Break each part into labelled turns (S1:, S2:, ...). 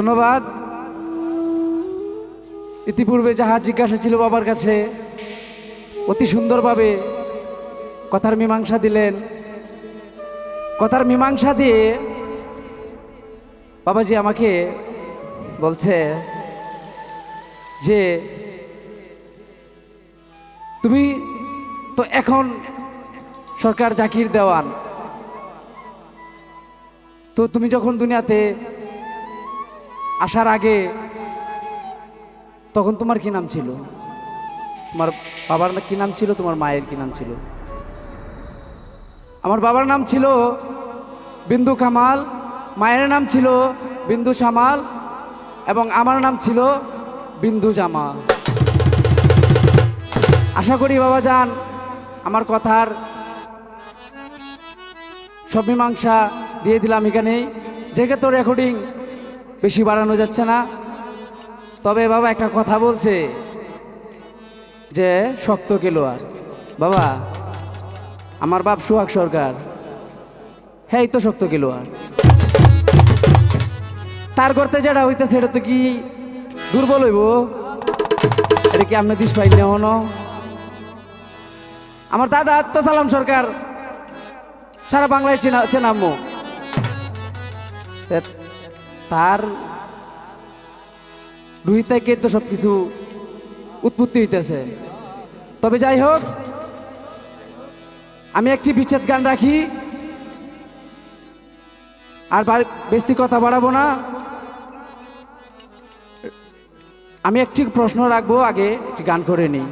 S1: ধন্যবাদ। ইতিপূর্বে যাহা জিজ্ঞাসা ছিল বাবার কাছে অতি সুন্দরভাবে কথার মীমাংসা দিলেন। কথার মীমাংসা দিয়ে বাবাজি আমাকে বলছে যে তুমি তো এখন সরকার জাকির দেওয়ান, তো তুমি যখন দুনিয়াতে আসার আগে তখন তোমার কি নাম ছিল? তোমার বাবার কি নাম ছিল? তোমার মায়ের কি নাম ছিল? আমার বাবার নাম ছিল বিন্দু কামাল, মায়ের নাম ছিল বিন্দু সামাল এবং আমার নাম ছিল বিন্দু জামাল। আশা করি বাবা যান আমার কথার সব মীমাংসা দিয়ে দিলাম এখানেই, যেহেতু রেকর্ডিং বেশি বাড়ানো যাচ্ছে না। তবে বাবা একটা কথা বলছে যে শক্ত খেলোয়াড়। বাবা আমার বাপ সোহাগ সরকার, হ্যাঁ তো শক্ত খেলোয়াড়। তার করতে যেটা হইতেছে এটা তো কি দুর্বল হইব? এটা কি আপনি দিস পাই না? আমার দাদা আত্মসালাম সরকার সারা বাংলায় চেনাম্য, তার দুই থেকে তো সব কিছু উৎপত্তি হইতেছে। তবে যাই হোক, আমি একটি বিচ্ছেদ গান রাখি, আর বেশি কথা বাড়াবো না। আমি একটি প্রশ্ন রাখবো, আগে একটি গান করে নিই।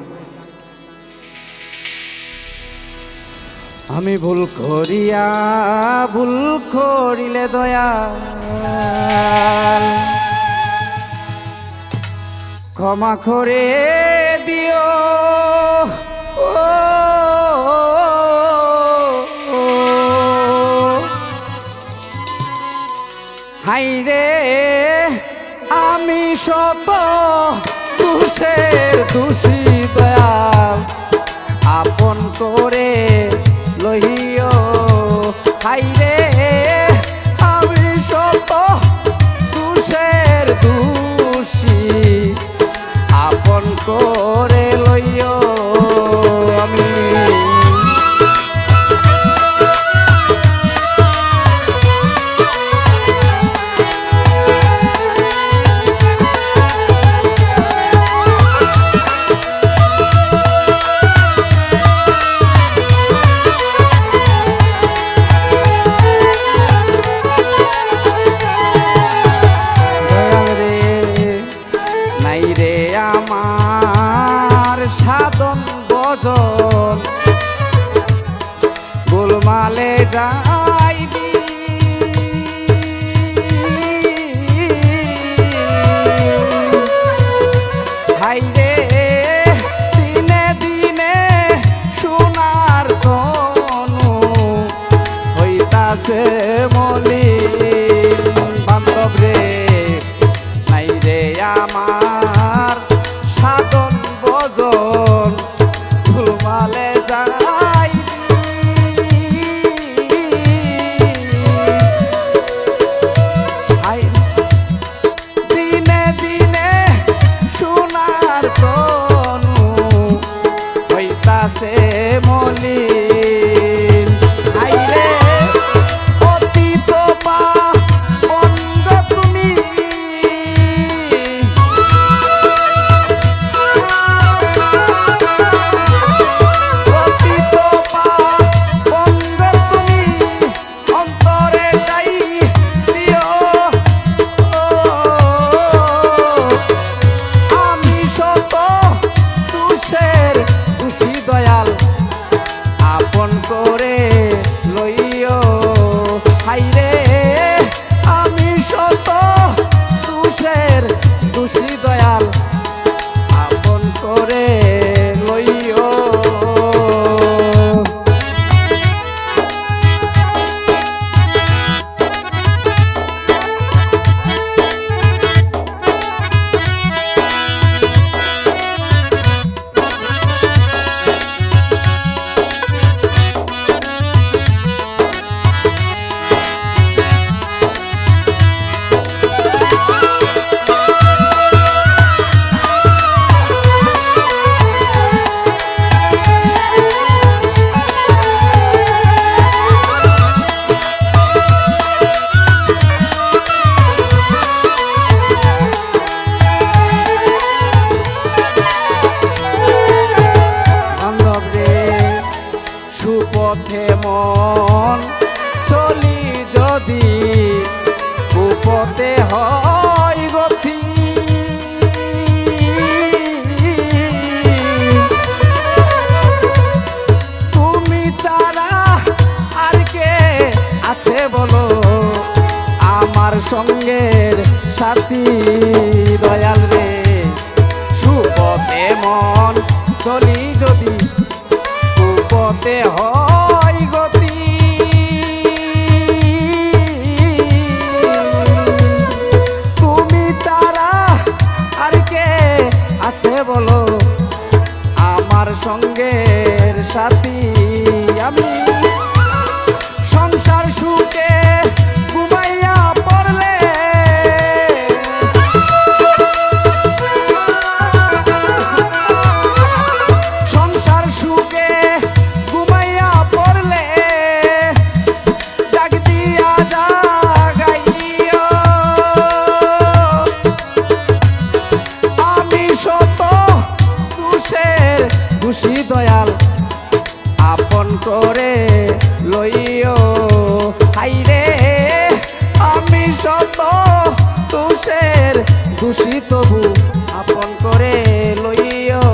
S1: আমি ভুল করিলে দয়া ক্ষমা করে দিও, হাইরে আমি শত দোষী দয়াল আপন করে লইও, হাইরে আমি শত দোষী আপন করে লইও। আমি সাধন বজন গোলমালে যাইবি, হাইরে দিনে দিনে সোনার তনু হইতাছে মলিন। বান্ধব রে নাই রে আমার সাধন বজন ফুলমালে যাই, দিনে দিনে সোনার তনু হইতাছে মলিন। হাইরে অতীত পা বন্ধ তুমি, দয়াল সঙ্গের সাথী দয়াল রে সুপথে মন চলি যদি কুপথে হয় গতি তুমি ছাড়া আর কে আছে বলো আমার সঙ্গের সাথী আমি সংসার সুখে ঘুমাইয়া পড়লে সংসার সুখে ঘুমাইয়া পড়লে ডাক দিয়া জাগাইও আমি শত দোষের দোষী দয়াল আপন করে লইও হাইরে আমি শত দোষের দোষী তবু আপন করে লইও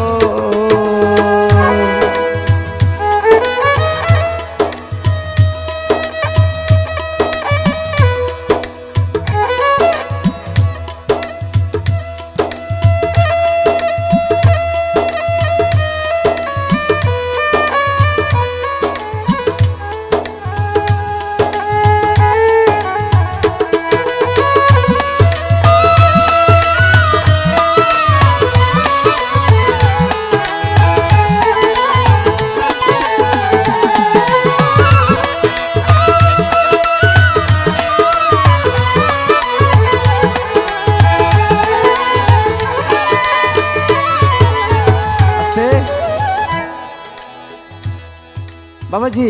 S1: বাবাজি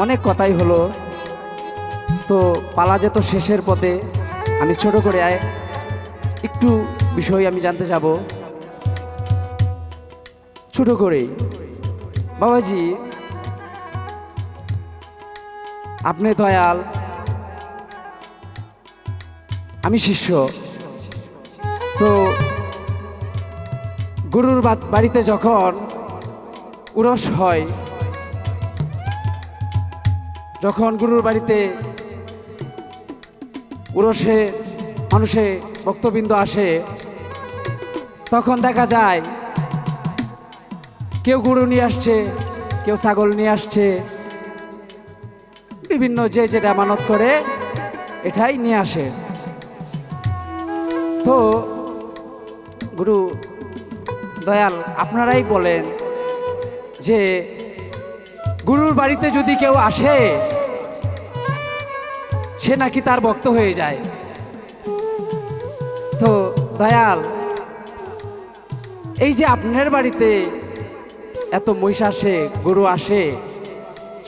S1: অনেক কথাই হলো তো পালা যেত শেষের পথে আমি ছোট করে একটু বিষয় আমি জানতে যাব ছোট করে বাবাজি আপনি দয়াল আমি শিষ্য তো গুরুর বাড়িতে যখন উরস হয় যখন গুরুর বাড়িতে উরসে মানুষে ভক্তবৃন্দ আসে তখন দেখা যায় কেউ গরু নিয়ে আসছে কেউ ছাগল নিয়ে আসছে বিভিন্ন যে যেটা মানত করে এটাই নিয়ে আসে তো গুরু দয়াল আপনারাই বলেন যে গুরুর বাড়িতে যদি কেউ আসে সে নাকি তার ভক্ত হয়ে যায় তো দয়াল এই যে আপনার বাড়িতে এত মহিষ আসে গরু আসে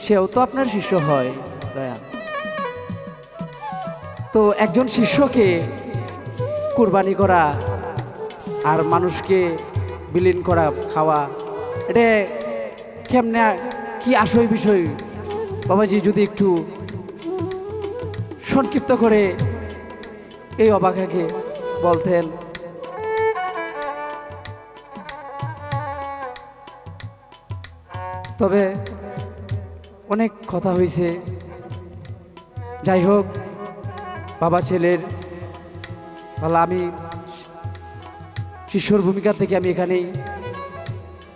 S1: সেও তো আপনার শিষ্য হয় দয়াল তো একজন শিষ্যকে কুরবানি করা আর মানুষকে বিলীন করা খাওয়া এটা কেমনে কি আসল বিষয় বাবাজি যদি একটু সংক্ষিপ্ত করে এই অবাকাকে বলতেন তবে অনেক কথা হয়েছে যাই হোক বাবা ছেলের বলা আমি শিষ্যর ভূমিকা থেকে আমি এখানেই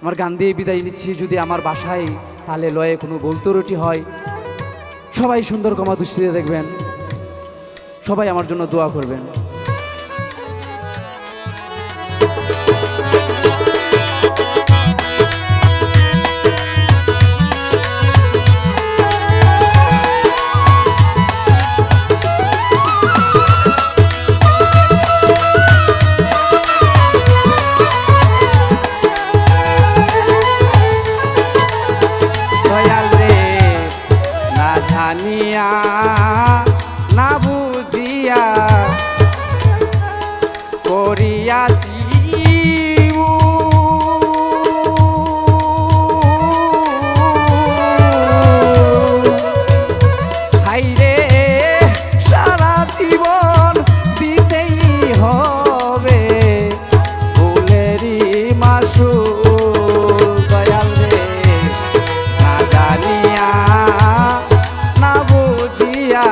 S1: আমার গান দিয়ে বিদায় নিচ্ছি যদি আমার বাসায় তালে লয়ে কোনো ভুল ত্রুটি হয় সবাই সুন্দর ক্ষমা দৃষ্টিতে দেখবেন সবাই আমার জন্য দোয়া করবেন জানিয়া না বুঝিয়া করিয়াছি হাইরে সারা জীবন দিতেই হবে ফুলেরই মাসু দয়াল রে না জানিয়া না বুঝিয়া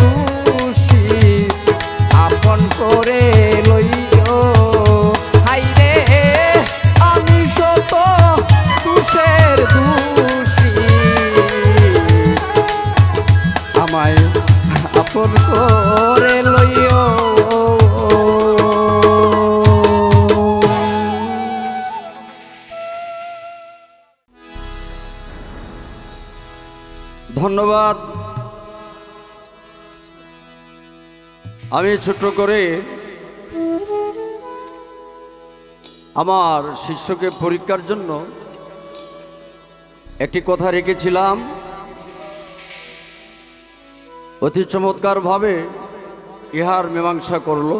S1: দোষী আপন করে লইও। হাইরে আমি শত দোষের দোষী, আমায় আপন করে লইও। ধন্যবাদ। আমি ছোট করে আমার শিষ্যকে পরীক্ষার জন্য একটি কথা রেখেছিলাম, অতি চমৎকারভাবে ইহার মীমাংসা করল।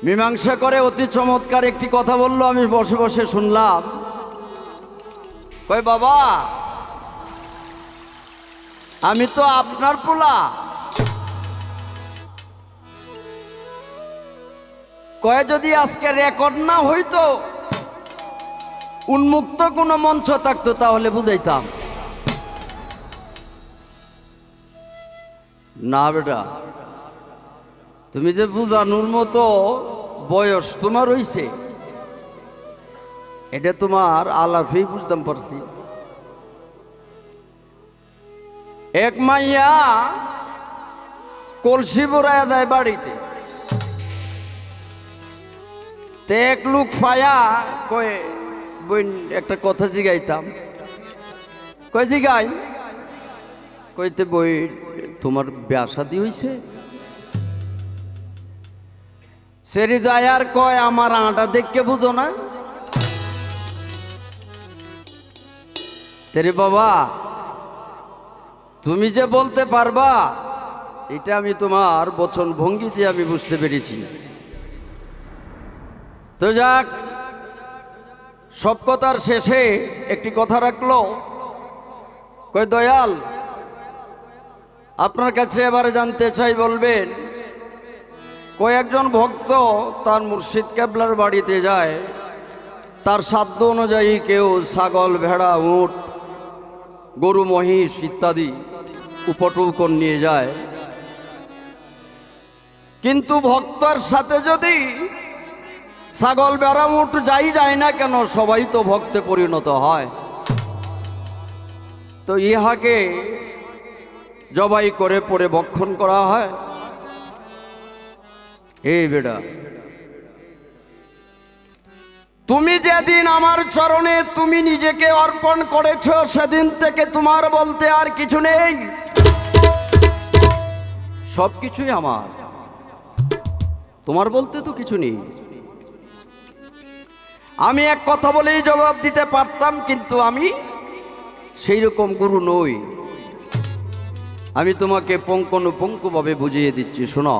S1: মীমাংসা করে অতি চমৎকার একটি কথা বলল, আমি বসে বসে শুনলাম। কয় বাবা, আমি তো আপনার পোলা। কয় যদি আজকে রেকর্ড না হইতো, উন্মুক্ত কোনো মঞ্চ থাকতো, তাহলে বুঝাইতাম। না বেটা, তুমি যে বুঝানোর মতো বয়স তোমার হইছে, এটা তোমার আলাপেই বুঝতাম পারছি। এক মাইয়া কলসি বড়াইয়া দেয় বাড়িতে, তে এক লোক ফায়া কয়ে বই একটা কথা জিগাইতাম। কয় জিগাই? কইতে বই তোমার বিয়া শাদী হইছে? সেরি যায় আর কয় আমার আটা দেখকে বুঝো না? তেরে বাবা, তুমি যে বলতে পারবা এটা আমি তোমার বচন ভঙ্গি দিয়ে আমি বুঝতে পেরেছি। তো যাক, সব কথার শেষে একটি কথা রাখলো। কই দয়াল, আপনার কাছে এবারে জানতে চাই, বলবেন কয়েকজন ভক্ত তার মুর্শিদ কেবলার বাড়িতে যায়, তার সাধ্য অনুযায়ী কেউ ছাগল, ভেড়া, উট, গরু, মহিষ ইত্যাদি উপটৌকন নিয়ে যায়, কিন্তু ভক্তর সাথে যদি ছাগল, ভেড়া, উট যাই যায় না কেন, সবাই তো ভক্তে পরিণত হয়। তো ইহাকে জবাই করে পরে ভক্ষণ করা হয়। এই বেটা, তুমি যেদিন আমার চরণে তুমি নিজেকে অর্পণ করেছ, সেদিন থেকে তোমার বলতে আর কিছু নেই, সব কিছুই আমার, তোমার বলতে তো কিছু নেই। আমি এক কথা বলেই জবাব দিতে পারতাম, কিন্তু আমি সেই রকম গুরু নই। আমি তোমাকে পুঙ্খানুপুঙ্খভাবে বুঝিয়ে দিচ্ছি, শোনো।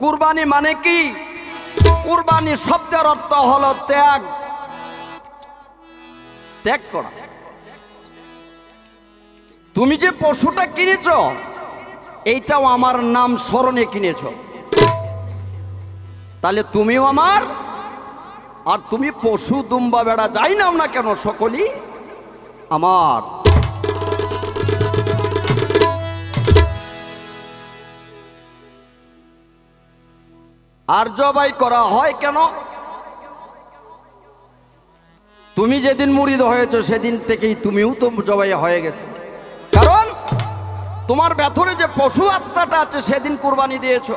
S1: কুরবানি মানে কি? কুরবানি শব্দের অর্থ হলো ত্যাগ, ত্যাগ করা। তুমি যে পশুটা কিনেছ, এইটাও আমার নাম স্মরণে কিনেছ, তাহলে তুমিও আমার। আর তুমি পশু, দুম্বা, বেড়া যাই নাও না কেন, সকলেই আমার। আর জবাই করা হয় কেন? তুমি যেদিন মুরিদ হয়েছ সেদিন থেকেই তুমিও তো জবাই হয়ে গেছে, কারণ তোমার ভেতরে যে পশু আত্মাটা আছে সেদিন কুরবানি দিয়েছ।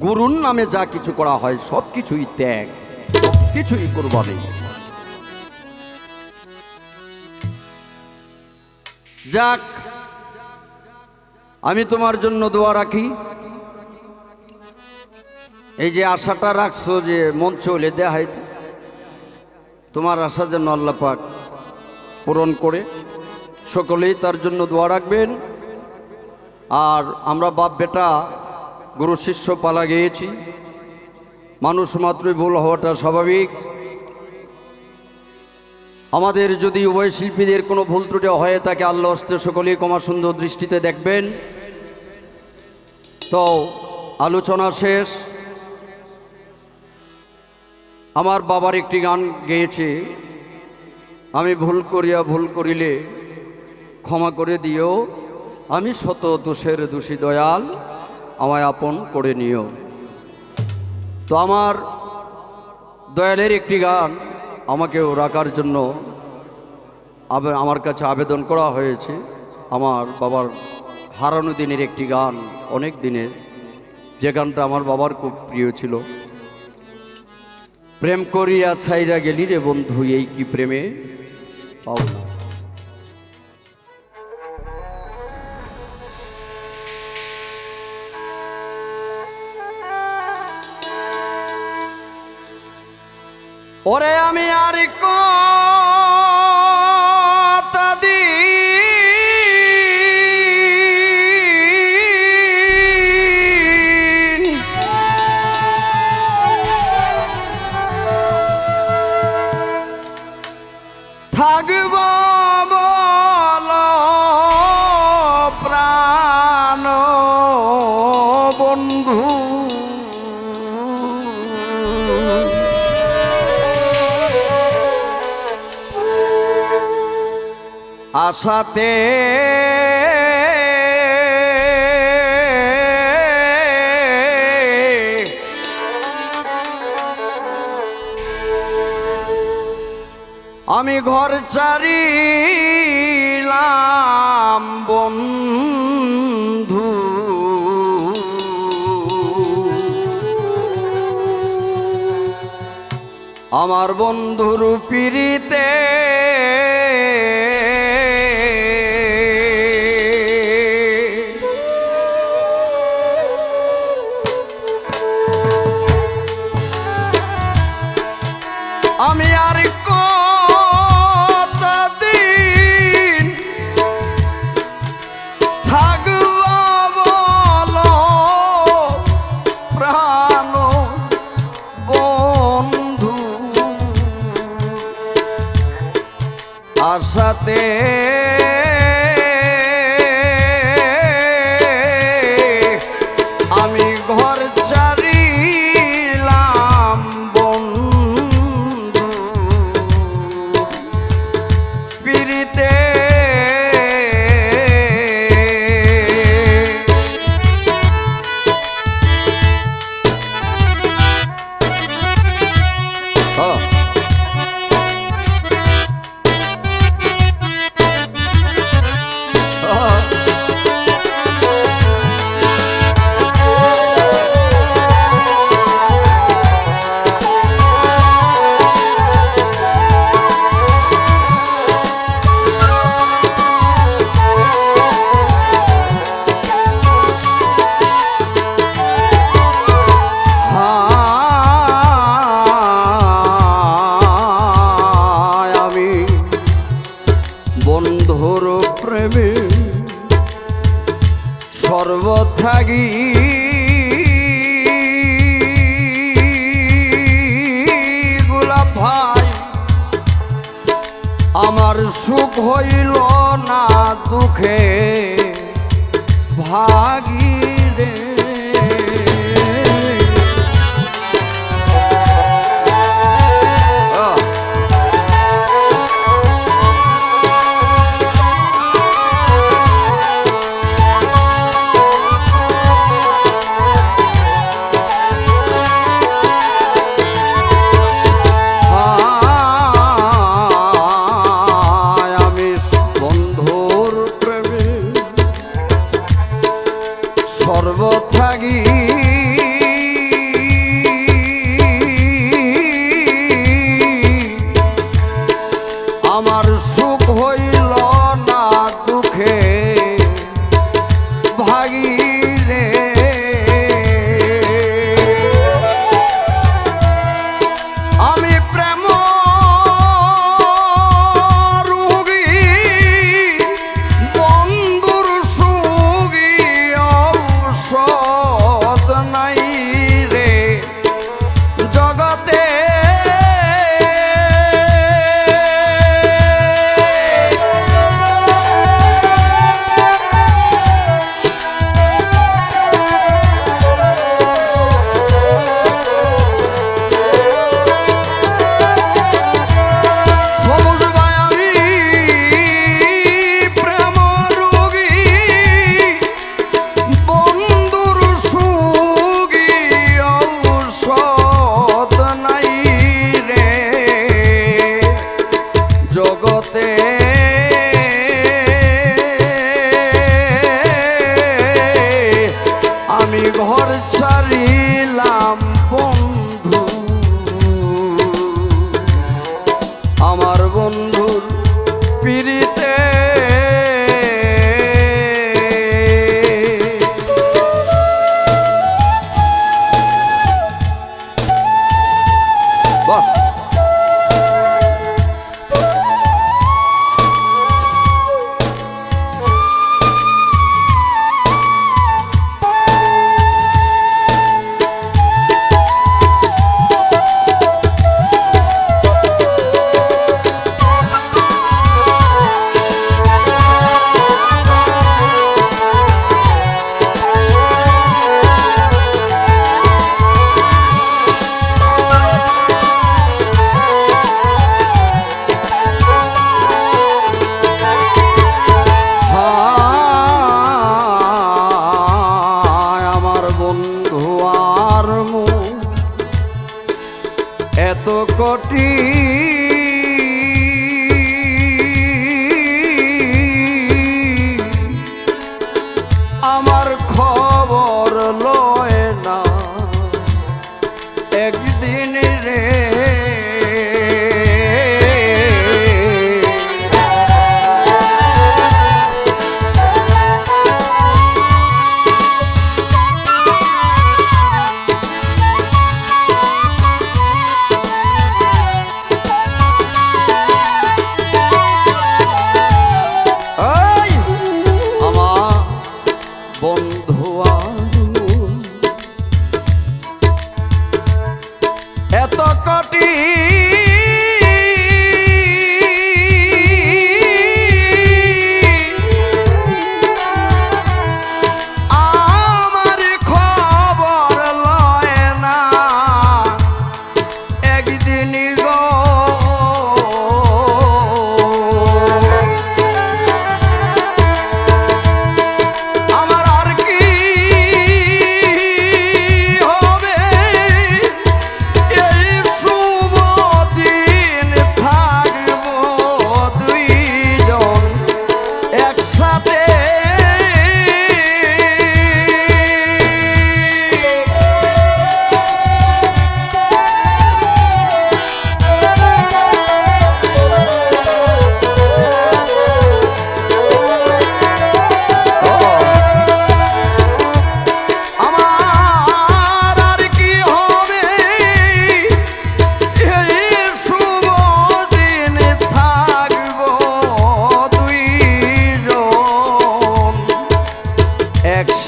S1: গুরুর নামে যা কিছু করা হয় সব কিছুই ত্যাগ, কিছুই কুরবানি। যাক, আমি তোমার জন্য দোয়া রাখি। এই যে আশাটা রাখছো যে মঞ্চ হলে দেখাই, তোমার আশা যেন আল্লাহ পাক পূরণ করে, সকলেই তার জন্য দোয়া রাখবেন। আর আমরা বাপ বেটা গুরু শিষ্য পালা গিয়েছি, মানুষ মাত্রই ভুল হওয়াটা স্বাভাবিক। আমাদের যদি উভয় শিল্পীদের কোনো ভুল ত্রুটি হয়ে থাকে, আল্লাহ হস্তে সকলেই ক্ষমা সুন্দর দৃষ্টিতে দেখবেন। তো আলোচনা শেষ। আমার বাবার একটি গান গেয়েছে, আমি ভুল করিয়া ভুল করিলে
S2: ক্ষমা করে দিও, আমি শত দোষের দোষী দয়াল, আমায় আপন করে নিও। তো আমার দয়ালের একটি গান আমাকেও রাখার জন্য আমার কাছে আবেদন করা হয়েছে। আমার বাবার হারানো দিনের একটি গান, অনেক দিনের, যে গানটা আমার বাবার খুব প্রিয় ছিল। প্রেম করিয়া ছাইরা গেলি রে বন্ধু, এই কি প্রেমে পাওনা। ওরে আমি আর কথা দিন থাকব বল প্রাণ বন্ধু, আশাতে আমি ঘর ছাড়িলাম বন্ধু, আমার বন্ধুর পিড়িতে আমি আর কতদিন থাকব বলো প্রাণ বন্ধু, আশাতে আমি ঘর ছাড়িলাম বন্ধু পিরিতে। বন্ধুর প্রেমে সর্বত্যাগী গোলাপ ভাই, আমার সুখ হইল না দুঃখে ভাগী রে।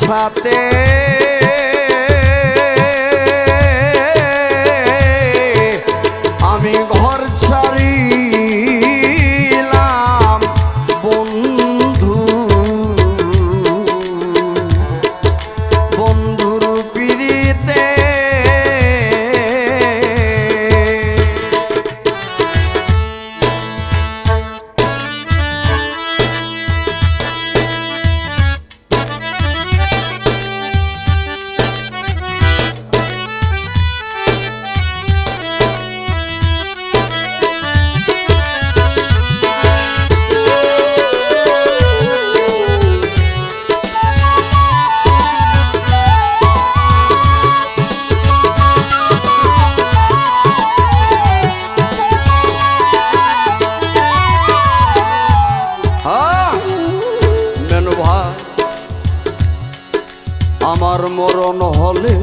S2: সাথে আমি ঘর ছাড়িলাম বন্ধু, বন্ধুর পিড়িতে। আমার মরণ হলে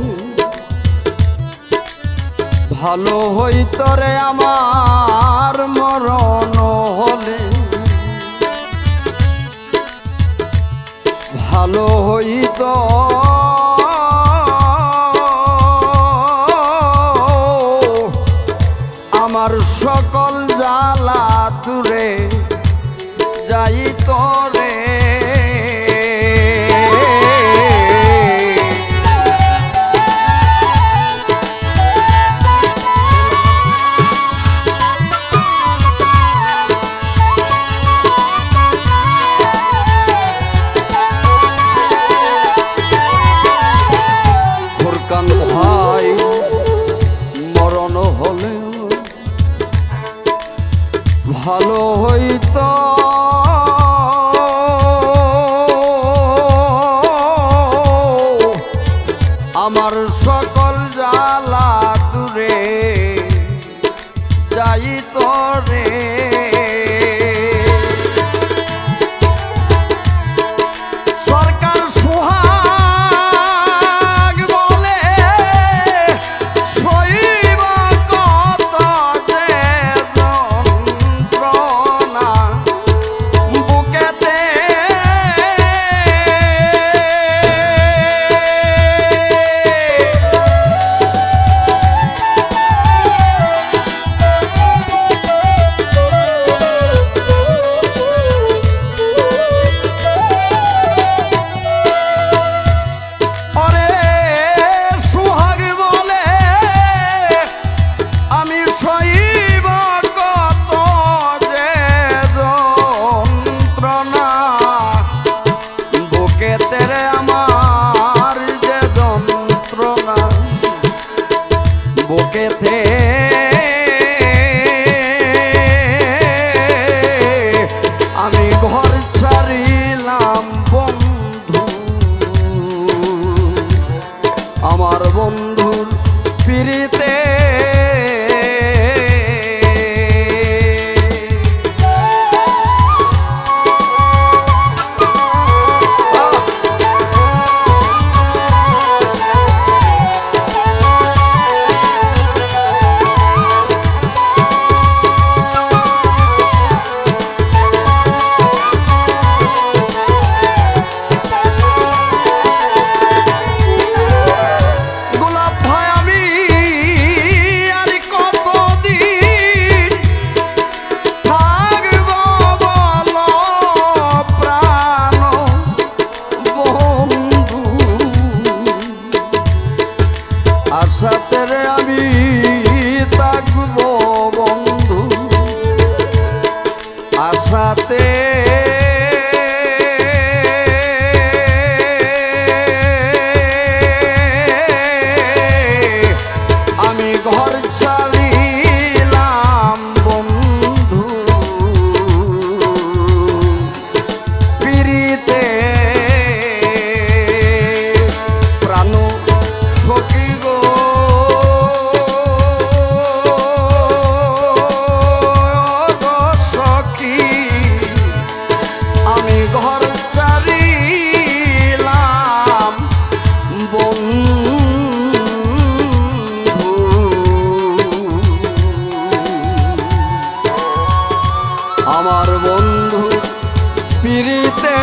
S2: ভালো হইতো রে, আমার মরণ হলে ভালো হইতো। আমার সকল জ্বালা দূরে যাইতো রে। ভাই মরণ হলে ভালো হইতো, আমার সকল জ্বালা দূরে যাইতো রে। সরকার সোহাগ বলে সইব কত যে যন্ত্রণা বুকেতে। বুকেতে আমি ঘর ছাড়িলাম বন্ধু, আমার বন্ধুর পিড়িতে। আশাতে আমি থাকবো বন্ধু, আশাতে আমি ঘর ছাড়িলাম বন্ধু পিড়িতে। প্রাণ সখী গো আমি ঘর ছাড়িলাম বন্ধু, আমার বন্ধু পিড়িতে।